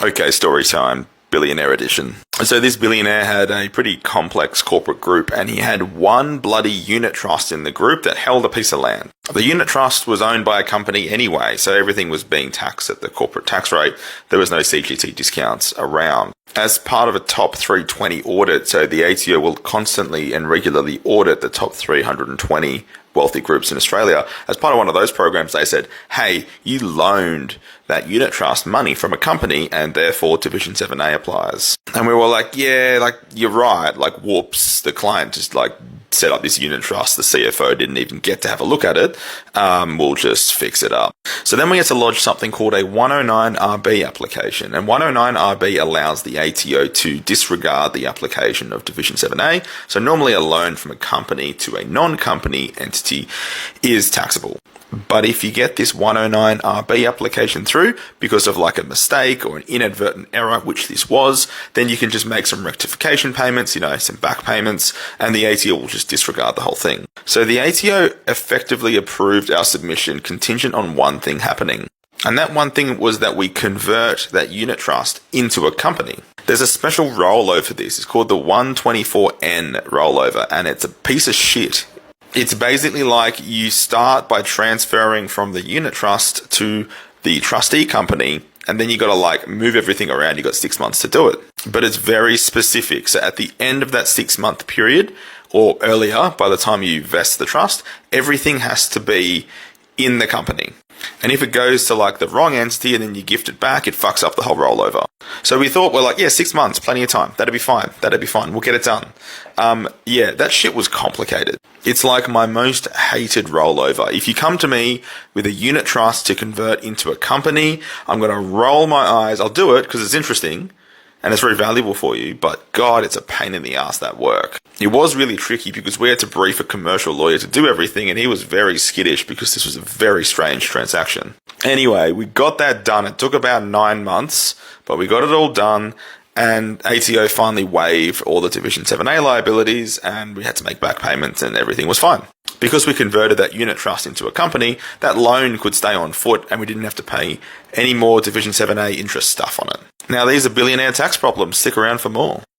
Okay, story time. Billionaire edition. So this billionaire had a pretty complex corporate group, and he had one bloody unit trust in the group that held a piece of land. The unit trust was owned by a company anyway, so everything was being taxed at the corporate tax rate. There was no CGT discounts around. As part of a top 320 audit, so the ATO will constantly and regularly audit the top 320 wealthy groups in Australia. As part of one of those programs, they said, hey, you loaned that unit trust money from a company and therefore Division 7A applies. And we were like, yeah, like, you're right. Like, whoops, the client just like set up this unit trust. The CFO didn't even get to have a look at it. We'll just fix it up. So then we had to lodge something called a 109RB application. And 109RB allows the ATO to disregard the application of Division 7A. So normally a loan from a company to a non-company entity is taxable. But if you get this 109RB application through because of like a mistake or an inadvertent error, which this was, then you can just make some rectification payments, some back payments, and the ATO will just disregard the whole thing. So the ATO effectively approved our submission contingent on one thing happening. And that one thing was that we convert that unit trust into a company. There's a special rollover for this. It's called the 124N rollover, and it's a piece of shit. It's basically like you start by transferring from the unit trust to the trustee company, and then you got to like move everything around. You got 6 months to do it, but it's very specific. So at the end of that 6 month period or earlier, by the time you vest the trust, everything has to be in the company. And if it goes to like the wrong entity and then you gift it back, it fucks up the whole rollover. So we thought, we're like, yeah, 6 months, plenty of time. That'd be fine. We'll get it done. Yeah, that shit was complicated. It's like my most hated rollover. If you come to me with a unit trust to convert into a company, I'm going to roll my eyes. I'll do it because it's interesting and it's very valuable for you. But God, it's a pain in the ass, that work. It was really tricky because we had to brief a commercial lawyer to do everything, and he was very skittish because this was a very strange transaction. Anyway, we got that done. It took about 9 months, but we got it all done, and ATO finally waived all the Division 7A liabilities, and we had to make back payments, and everything was fine. Because we converted that unit trust into a company, that loan could stay on foot, and we didn't have to pay any more Division 7A interest stuff on it. Now, these are billionaire tax problems. Stick around for more.